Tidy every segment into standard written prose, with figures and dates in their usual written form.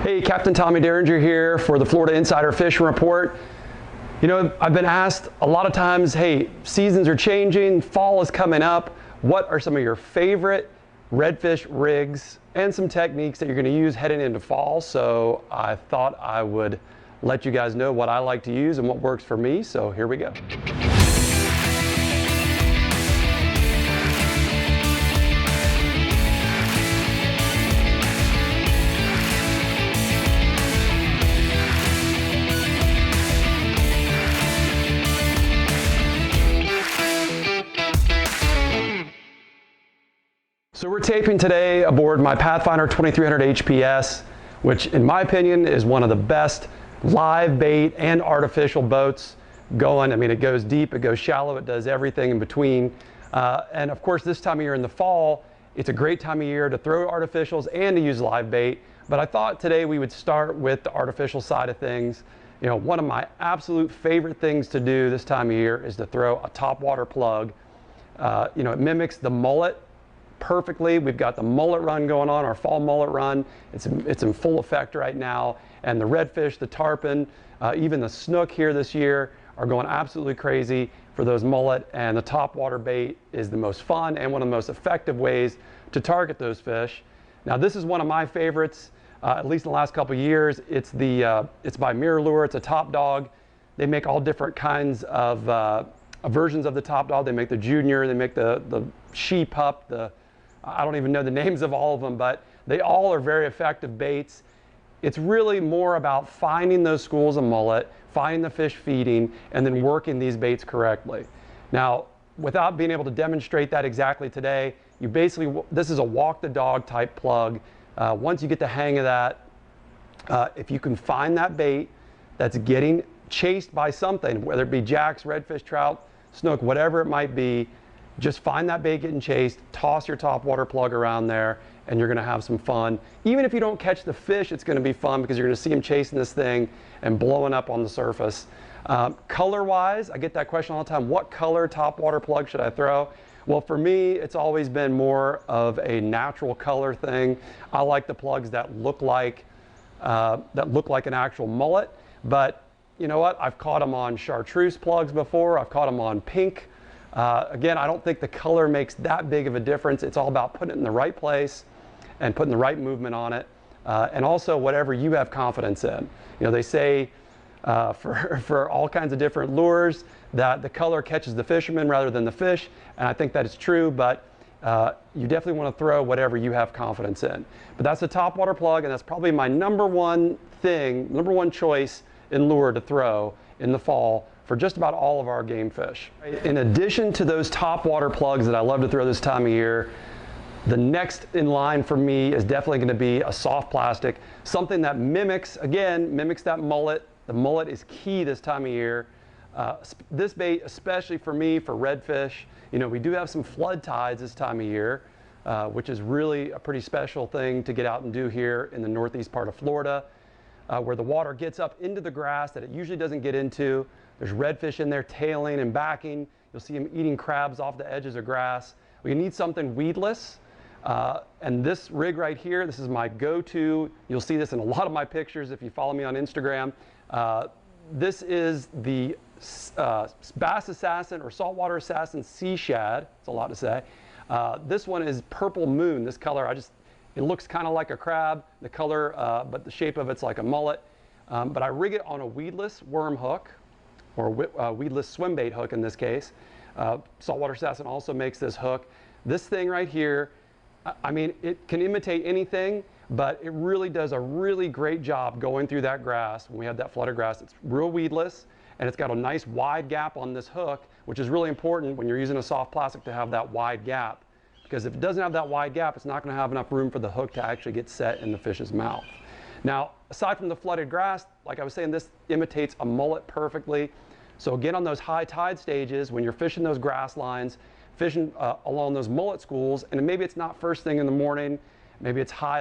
Hey, Captain Tommy Derringer here for the Florida Insider Fishing Report. You know, I've been asked a lot of times, hey, seasons are changing, fall is coming up. What are some of your favorite redfish rigs and some techniques that you're going to use heading into fall? So I thought I would let you guys know what I like to use and what works for me. So here we go. So we're taping today aboard my Pathfinder 2300 HPS, which in my opinion is one of the best live bait and artificial boats going. I mean, it goes deep, it goes shallow, it does everything in between. And of course, this time of year in the fall, it's a great time of year to throw artificials and to use live bait. But I thought today we would start with the artificial side of things. You know, one of my absolute favorite things to do this time of year is to throw a topwater plug. You know, it mimics the mullet perfectly. We've got the mullet run going on, our fall mullet run. It's in full effect right now. And the redfish, the tarpon, even the snook here this year are going absolutely crazy for those mullet. And the topwater bait is the most fun and one of the most effective ways to target those fish. Now, this is one of my favorites, at least in the last couple of years. It's by Mirror Lure. It's a Top Dog. They make all different kinds of versions of the Top Dog. They make the junior, they make the she pup, I don't even know the names of all of them, but they all are very effective baits. It's really more about finding those schools of mullet, finding the fish feeding, and then working these baits correctly. Now, without being able to demonstrate that exactly today, you basically, this is a walk the dog type plug. Once you get the hang of that, if you can find that bait that's getting chased by something, whether it be jacks, redfish, trout, snook, whatever it might be, just find that bait getting chased, toss your topwater plug around there, and you're gonna have some fun. Even if you don't catch the fish, it's gonna be fun because you're gonna see them chasing this thing and blowing up on the surface. Color-wise, I get that question all the time, what color topwater plug should I throw? Well, for me, it's always been more of a natural color thing. I like the plugs that look like an actual mullet, but you know what? I've caught them on chartreuse plugs before. I've caught them on pink. Again, I don't think the color makes that big of a difference. It's all about putting it in the right place and putting the right movement on it. And also whatever you have confidence in. You know, they say for all kinds of different lures that the color catches the fisherman rather than the fish. And I think that is true, but you definitely want to throw whatever you have confidence in. But that's a topwater plug, and that's probably my number one choice in lure to throw in the fall for just about all of our game fish. In addition to those topwater plugs that I love to throw this time of year, the next in line for me is definitely going to be a soft plastic, something that mimics that mullet. The mullet is key this time of year. This bait, especially for me, for redfish, you know, we do have some flood tides this time of year, which is really a pretty special thing to get out and do here in the northeast part of Florida, where the water gets up into the grass that it usually doesn't get into. There's redfish in there tailing and backing. You'll see them eating crabs off the edges of grass. We need something weedless. And this rig right here, this is my go-to. You'll see this in a lot of my pictures if you follow me on Instagram. This is the Bass Assassin or Saltwater Assassin Sea Shad. It's a lot to say. This one is Purple Moon. This color, it looks kind of like a crab, the color, but the shape of it's like a mullet. But I rig it on a weedless worm hook, or weedless swim bait hook in this case. Saltwater Assassin also makes this hook. This thing right here, I mean, it can imitate anything, but it really does a really great job going through that grass. When we have that flooded grass, it's real weedless, and it's got a nice wide gap on this hook, which is really important when you're using a soft plastic to have that wide gap. Because if it doesn't have that wide gap, it's not going to have enough room for the hook to actually get set in the fish's mouth. Now, aside from the flooded grass, like I was saying, this imitates a mullet perfectly. So again, on those high tide stages, when you're fishing those grass lines, fishing along those mullet schools, and maybe it's not first thing in the morning, maybe it's high,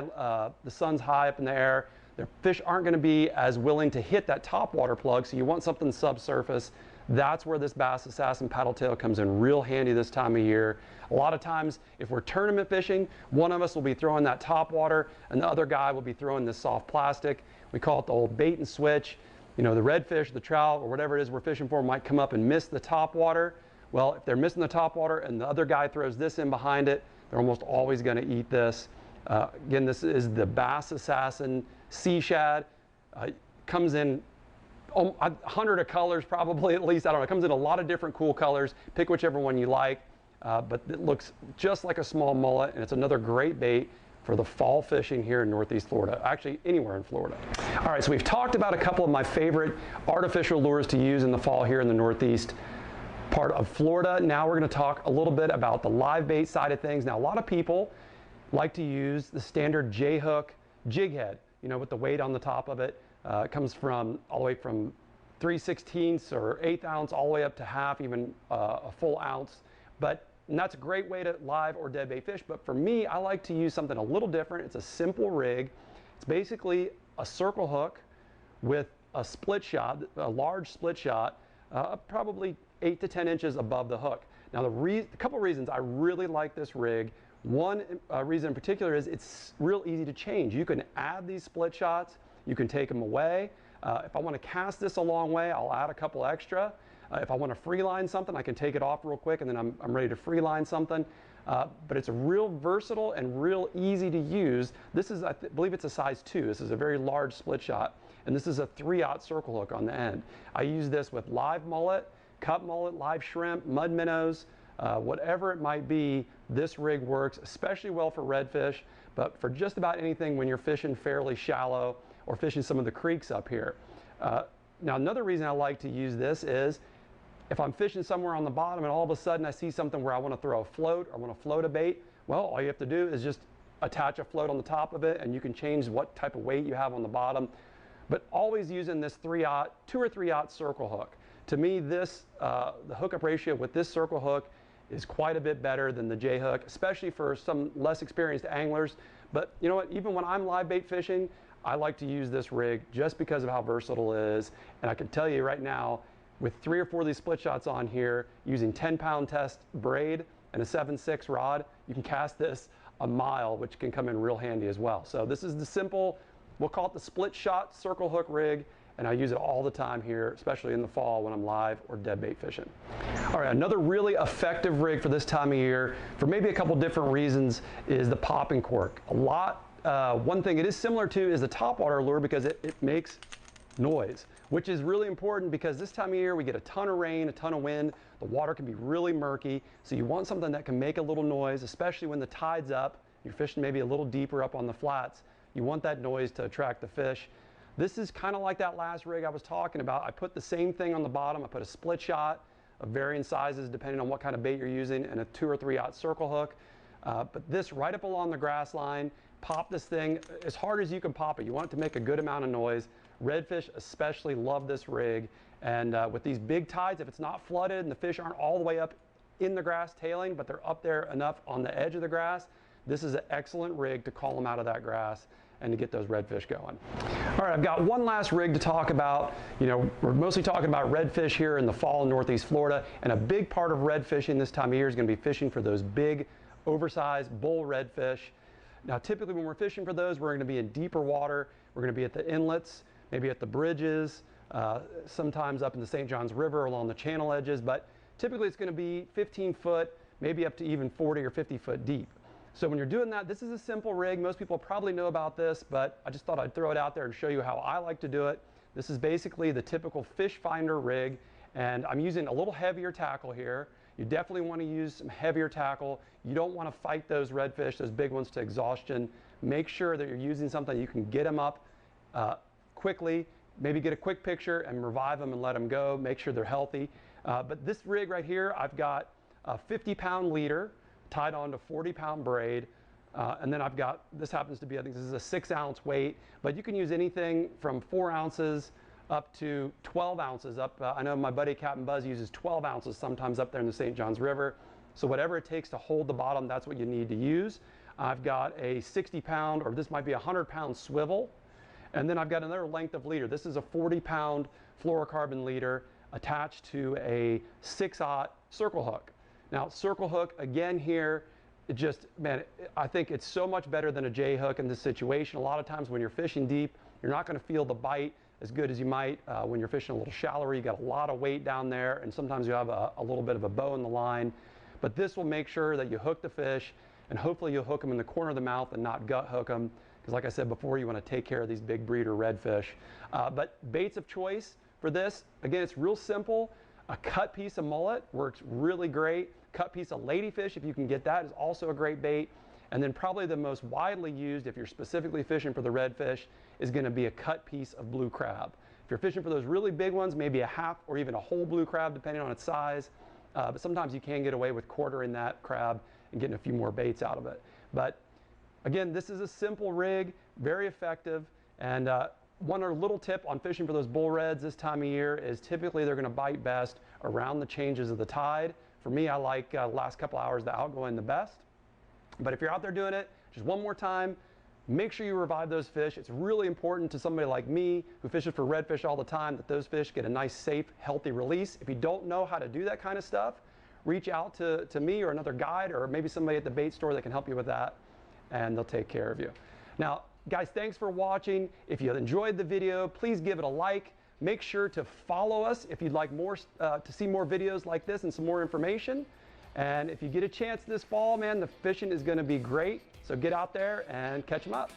the sun's high up in the air, the fish aren't going to be as willing to hit that topwater plug, so you want something subsurface That's where this Bass Assassin paddle tail comes in real handy this time of year. A lot of times, if we're tournament fishing, one of us will be throwing that top water and the other guy will be throwing this soft plastic. We call it the old bait and switch. You know, the redfish, the trout, or whatever it is we're fishing for might come up and miss the top water. Well, if they're missing the top water and the other guy throws this in behind it, they're almost always going to eat this. Again, this is the Bass Assassin Sea Shad. Comes in 100 of colors, probably, at least. I don't know. It comes in a lot of different cool colors. Pick whichever one you like. But it looks just like a small mullet, and it's another great bait for the fall fishing here in Northeast Florida. Actually, anywhere in Florida. All right, so we've talked about a couple of my favorite artificial lures to use in the fall here in the Northeast part of Florida. Now we're going to talk a little bit about the live bait side of things. Now, a lot of people like to use the standard J-hook jig head, you know, with the weight on the top of it. It comes from all the way from 3/16 or 1/8 ounce all the way up to half, even a full ounce. And that's a great way to live or dead bait fish. But for me, I like to use something a little different. It's a simple rig. It's basically a circle hook with a split shot, a large split shot, probably 8 to 10 inches above the hook. Now, a couple reasons I really like this rig. One reason in particular is it's real easy to change. You can add these split shots. You can take them away. If I want to cast this a long way, I'll add a couple extra. If I want to free line something, I can take it off real quick and then I'm ready to free line something. But it's a real versatile and real easy to use. This is, I believe it's a size 2. This is a very large split shot. And this is a 3/0 circle hook on the end. I use this with live mullet, cup mullet, live shrimp, mud minnows, whatever it might be. This rig works especially well for redfish, but for just about anything when you're fishing fairly shallow or fishing some of the creeks up here. Now, another reason I like to use this is if I'm fishing somewhere on the bottom and all of a sudden I see something where I want to throw a float or I want to float a bait, well, all you have to do is just attach a float on the top of it and you can change what type of weight you have on the bottom. But always using this 3/0, 2 or 3/0 circle hook. To me, this the hookup ratio with this circle hook is quite a bit better than the J hook, especially for some less experienced anglers. But you know what, even when I'm live bait fishing, I like to use this rig just because of how versatile it is. And I can tell you right now, with 3 or 4 of these split shots on here, using 10-pound test braid and a 7/6 rod, you can cast this a mile, which can come in real handy as well. So this is the simple, we'll call it the split shot circle hook rig, and I use it all the time here, especially in the fall when I'm live or dead bait fishing. All right, another really effective rig for this time of year, for maybe a couple different reasons, is the popping cork. One thing it is similar to is the topwater lure because it makes noise, which is really important because this time of year we get a ton of rain, a ton of wind. The water can be really murky, so you want something that can make a little noise, especially when the tide's up. You're fishing maybe a little deeper up on the flats. You want that noise to attract the fish. This is kind of like that last rig I was talking about. I put the same thing on the bottom. I put a split shot of varying sizes depending on what kind of bait you're using and a 2 or 3/0 circle hook. But this right up along the grass line, pop this thing as hard as you can pop it. You want it to make a good amount of noise. Redfish especially love this rig. And with these big tides, if it's not flooded and the fish aren't all the way up in the grass tailing, but they're up there enough on the edge of the grass, this is an excellent rig to call them out of that grass and to get those redfish going. All right, I've got one last rig to talk about. You know, we're mostly talking about redfish here in the fall in Northeast Florida, and a big part of red fishing this time of year is going to be fishing for those big, oversized bull redfish. Now, typically when we're fishing for those, we're going to be in deeper water. We're going to be at the inlets, maybe at the bridges, sometimes up in the St. Johns River along the channel edges, but typically it's going to be 15 foot, maybe up to even 40 or 50 foot deep. So when you're doing that, this is a simple rig. Most people probably know about this, but I just thought I'd throw it out there and show you how I like to do it. This is basically the typical fish finder rig, and I'm using a little heavier tackle here. You definitely want to use some heavier tackle. You don't want to fight those redfish, those big ones, to exhaustion. Make sure that you're using something you can get them up quickly, maybe get a quick picture and revive them and let them go. Make sure they're healthy. But this rig right here, I've got a 50-pound leader tied onto 40-pound braid. And then I've got, this happens to be, I think this is a 6-ounce weight, but you can use anything from 4 ounces up to 12 ounces up. I know my buddy Capt uses 12 ounces sometimes up there in the St. Johns River. So whatever it takes to hold the bottom, that's what you need to use. I've got a 60-pound, or this might be a 100-pound swivel. And then I've got another length of leader. This is a 40-pound fluorocarbon leader. attached to a 6/0 circle hook. Now, circle hook, again here, it just, man, I think it's so much better than a J hook in this situation. A lot of times when you're fishing deep, you're not going to feel the bite as good as you might when you're fishing a little shallower. You got a lot of weight down there, and sometimes you have a little bit of a bow in the line. But this will make sure that you hook the fish, and hopefully you'll hook them in the corner of the mouth and not gut hook them. Because like I said before, you want to take care of these big breeder redfish. But baits of choice for this, again, it's real simple. A cut piece of mullet works really great. Cut piece of ladyfish, if you can get that, is also a great bait. And then probably the most widely used, if you're specifically fishing for the redfish, is going to be a cut piece of blue crab. If you're fishing for those really big ones, maybe a half or even a whole blue crab, depending on its size. But sometimes you can get away with quartering that crab and getting a few more baits out of it. But again, this is a simple rig, very effective. And one other little tip on fishing for those bull reds this time of year is typically they're going to bite best around the changes of the tide. For me, I like the last couple hours, the outgoing the best. But if you're out there doing it, just one more time, make sure you revive those fish. It's really important to somebody like me who fishes for redfish all the time that those fish get a nice, safe, healthy release. If you don't know how to do that kind of stuff, reach out to me or another guide or maybe somebody at the bait store that can help you with that, and they'll take care of you. Now, guys, thanks for watching. If you enjoyed the video, please give it a like. Make sure to follow us if you'd like more to see more videos like this and some more information. And if you get a chance this fall, man, the fishing is going to be great. So get out there and catch them up.